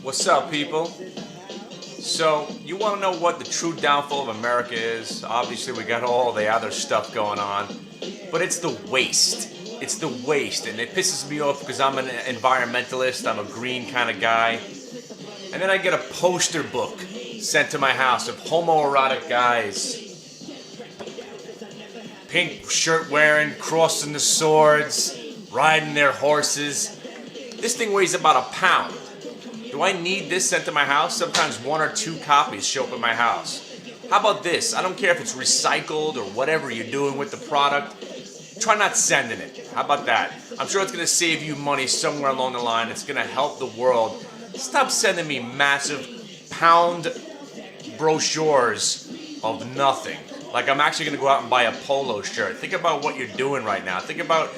What's up, people? So, you want to know what the true downfall of America is? Obviously, we got all the other stuff going on, but it's the waste. It's the waste, and it pisses me off because I'm an environmentalist, I'm a green kind of guy. And then I get a poster book sent to my house of homoerotic guys. Pink shirt wearing, crossing the swords, riding their horses. This thing weighs about a pound. Do I need this sent to my house? Sometimes one or two copies show up at my house. How about this? I don't care if it's recycled or whatever you're doing with the product. Try not sending it. How about that? I'm sure it's going to save you money somewhere along the line. It's going to help the world. Stop sending me massive pound brochures of nothing. Like I'm actually going to go out and buy a polo shirt. Think about what you're doing right now. Think about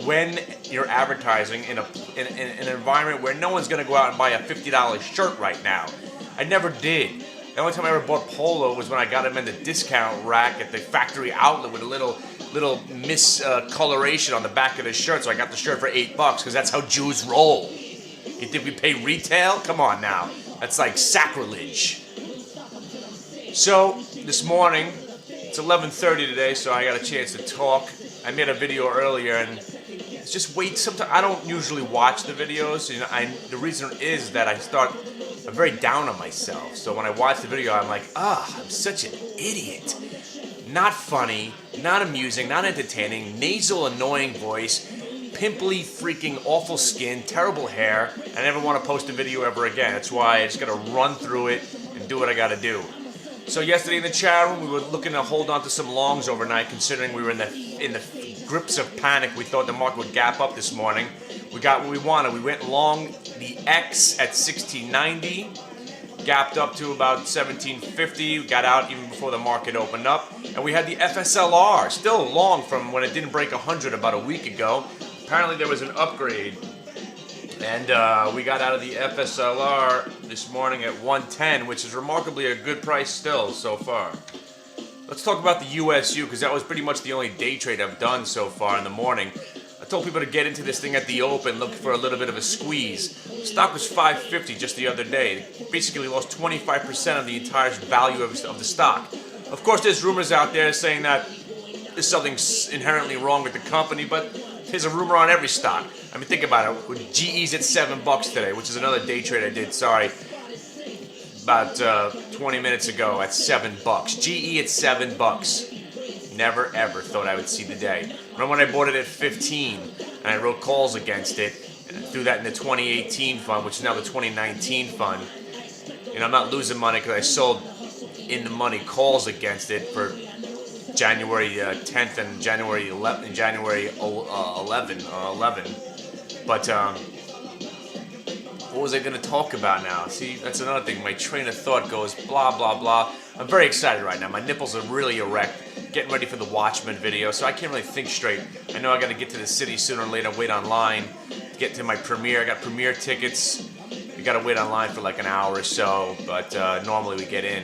when you're advertising in an environment where no one's going to go out and buy a $50 shirt right now. I never did. The only time I ever bought polo was when I got them in the discount rack at the factory outlet with a little miscoloration on the back of the shirt. So I got the shirt for $8 because that's how Jews roll. You think we pay retail? Come on now. That's like sacrilege. So this morning, it's 11:30 today, so I got a chance to talk. I made a video earlier, and it's just wait. Sometimes I don't usually watch the videos. You know, the reason is that I'm very down on myself. So when I watch the video, I'm like, I'm such an idiot. Not funny, not amusing, not entertaining, nasal, annoying voice, pimply, freaking awful skin, terrible hair. I never want to post a video ever again. That's why I just gotta run through it and do what I gotta do. So yesterday in the chat room, we were looking to hold on to some longs overnight, considering we were in the grips of panic. We thought the market would gap up this morning. We got what we wanted. We went long the X at 1690, gapped up to about 1750. We got out even before the market opened up, and we had the FSLR still long from when it didn't break 100 about a week ago. Apparently there was an upgrade. And we got out of the FSLR this morning at 110, which is remarkably a good price still so far. Let's talk about the USU, because that was pretty much the only day trade I've done so far in the morning. I told people to get into this thing at the open, look for a little bit of a squeeze. Stock was 550 just the other day. Basically lost 25% of the entire value of the stock. Of course, there's rumors out there saying that there's something inherently wrong with the company, but there's a rumor on every stock. I mean, think about it. With GE's at $7 today, which is another day trade I did, about 20 minutes ago at $7. GE at $7. Never ever thought I would see the day. Remember when I bought it at 15 and I wrote calls against it and I threw that in the 2018 fund, which is now the 2019 fund. And I'm not losing money because I sold in the money calls against it for January 10th and January 11th and January 11. But what was I going to talk about now? See, that's another thing. My train of thought goes blah, blah, blah. I'm very excited right now. My nipples are really erect. Getting ready for the Watchmen video, so I can't really think straight. I know I got to get to the city sooner or later, wait online to get to my premiere. I got premiere tickets. We got to wait online for like an hour or so, but normally we get in.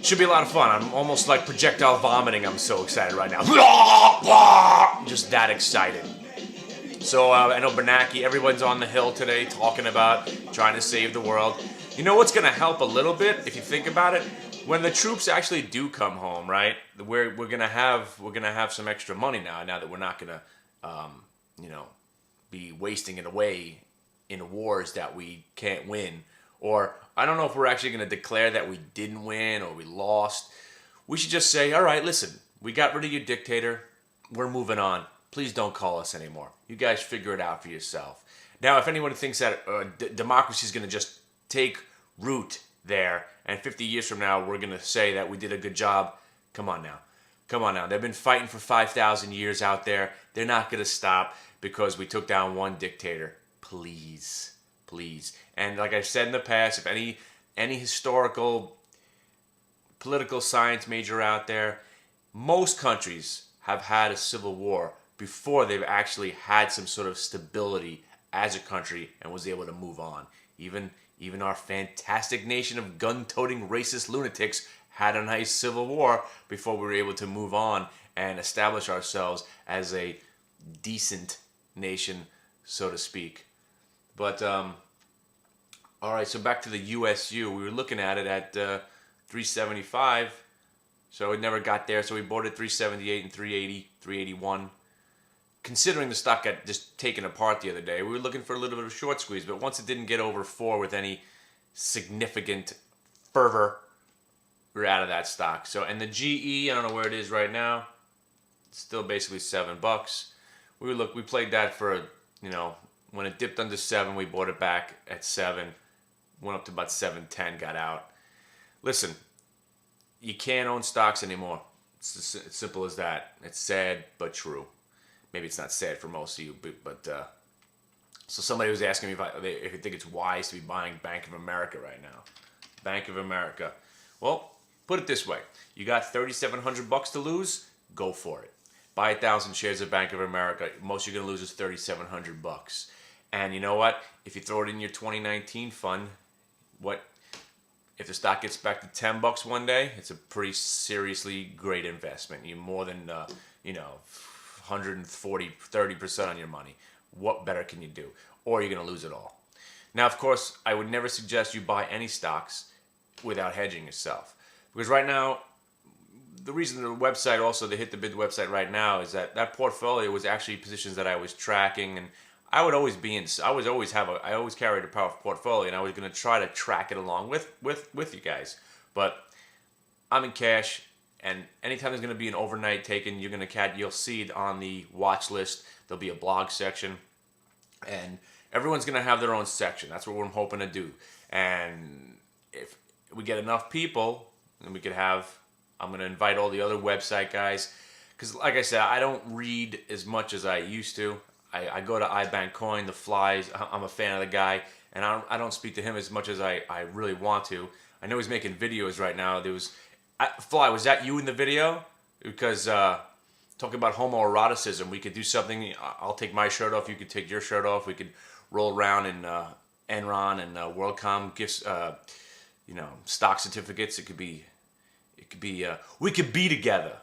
Should be a lot of fun. I'm almost like projectile vomiting. I'm so excited right now. I'm just that excited. So I know Bernanke, everyone's on the Hill today talking about trying to save the world. You know what's going to help a little bit if you think about it? When the troops actually do come home, right? We're going to have some extra money now that we're not going to be wasting it away in wars that we can't win. Or I don't know if we're actually going to declare that we didn't win or we lost. We should just say, all right, listen, we got rid of your dictator. We're moving on. Please don't call us anymore. You guys figure it out for yourself. Now, if anyone thinks that democracy is going to just take root there and 50 years from now we're going to say that we did a good job, come on now. Come on now. They've been fighting for 5,000 years out there. They're not going to stop because we took down one dictator. Please. Please. And like I've said in the past, if any historical, political science major out there, most countries have had a civil war before they've actually had some sort of stability as a country and was able to move on. Even our fantastic nation of gun-toting racist lunatics had a nice civil war before we were able to move on and establish ourselves as a decent nation, so to speak. But All right, so back to the USU. We were looking at it at 375, so it never got there. So we bought it 378 and 380, 381. Considering the stock got just taken apart the other day, we were looking for a little bit of a short squeeze. But once it didn't get over 4 with any significant fervor, we're out of that stock. So, and the GE, I don't know where it is right now. It's still basically $7. We played that for when it dipped under 7, we bought it back at 7. Went up to about 7.10, got out. Listen, you can't own stocks anymore. It's as simple as that. It's sad but true. Maybe it's not sad for most of you, but so somebody was asking me if you think it's wise to be buying Bank of America right now. Bank of America. Well, put it this way: you got $3,700 to lose. Go for it. Buy 1,000 shares of Bank of America. Most you're gonna lose is $3,700. And you know what? If you throw it in your 2019 fund, if the stock gets back to $10 one day, it's a pretty seriously great investment. You're more than 140, 30% on your money. What better can you do? Or you're going to lose it all. Now, of course, I would never suggest you buy any stocks without hedging yourself. Because right now, the reason the website also, the Hit the Bid website right now, is that portfolio was actually positions that I was tracking, and I would always I always carried a powerful portfolio, and I was going to try to track it along with you guys. But I'm in cash, and anytime there's going to be an overnight taken, you'll see it on the watch list. There'll be a blog section, and everyone's going to have their own section. That's what we're hoping to do. And if we get enough people, then I'm going to invite all the other website guys, because like I said, I don't read as much as I used to. I go to iBank Coin, the Flies. I'm a fan of the guy, and I don't speak to him as much as I really want to. I know he's making videos right now. Fly, was that you in the video? Because talking about homoeroticism, we could do something. I'll take my shirt off. You could take your shirt off. We could roll around in Enron and WorldCom gifts, stock certificates. It could be. We could be together.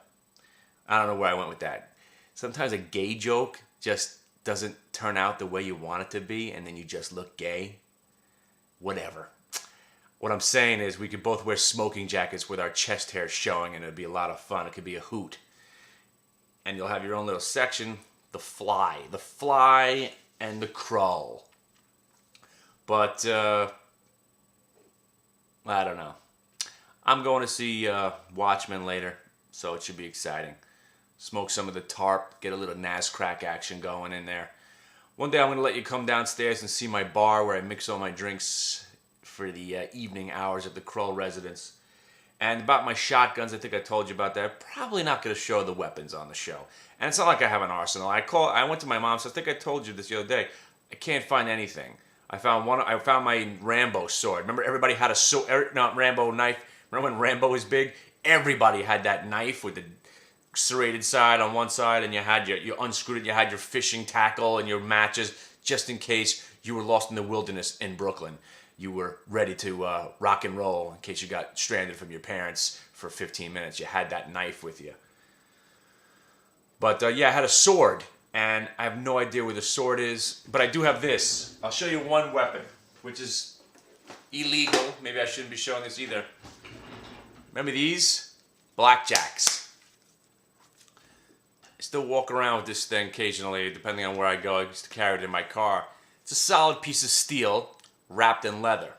I don't know where I went with that. Sometimes a gay joke just doesn't turn out the way you want it to be, and then you just look gay. Whatever. What I'm saying is we could both wear smoking jackets with our chest hair showing, and it'd be a lot of fun. It could be a hoot. And you'll have your own little section, the Fly and the Crow. But, I don't know. I'm going to see Watchmen later, so it should be exciting. Smoke some of the tarp, get a little NASCrack action going in there. One day I'm going to let you come downstairs and see my bar where I mix all my drinks for the evening hours at the Kroll residence. And about my shotguns, I think I told you about that. I'm probably not going to show the weapons on the show. And it's not like I have an arsenal. I went to my mom's, I think I told you this the other day. I can't find anything. I found my Rambo sword. Remember everybody had a sword, not Rambo knife. Remember when Rambo was big? Everybody had that knife with the serrated side on one side, and you unscrewed it, you had your fishing tackle and your matches, just in case you were lost in the wilderness in Brooklyn. You were ready to rock and roll in case you got stranded from your parents for 15 minutes. You had that knife with you. But I had a sword, and I have no idea where the sword is, but I do have this. I'll show you one weapon, which is illegal. Maybe I shouldn't be showing this either. Remember these? Blackjacks. I still walk around with this thing occasionally, depending on where I go. I used to carry it in my car. It's a solid piece of steel wrapped in leather.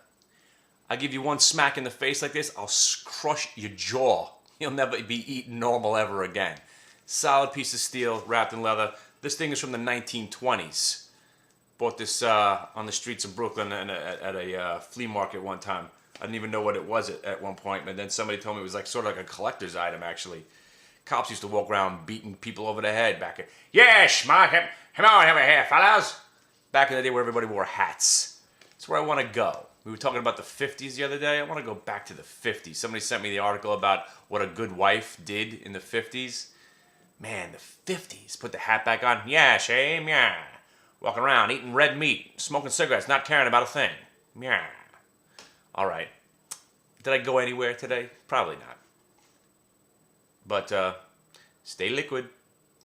I give you one smack in the face like this, I'll crush your jaw. You'll never be eaten normal ever again. Solid piece of steel wrapped in leather. This thing is from the 1920s. Bought this on the streets of Brooklyn at a flea market one time. I didn't even know what it was at one point, and then somebody told me it was sort of like a collector's item, actually. Cops used to walk around beating people over the head back in... Yes, come on over here, fellas. Back in the day where everybody wore hats. That's where I want to go. We were talking about the 50s the other day. I want to go back to the 50s. Somebody sent me the article about what a good wife did in the 50s. Man, the 50s. Put the hat back on. Yeah, shame, yeah. Walking around, eating red meat, smoking cigarettes, not caring about a thing. Yeah. All right. Did I go anywhere today? Probably not. But stay liquid.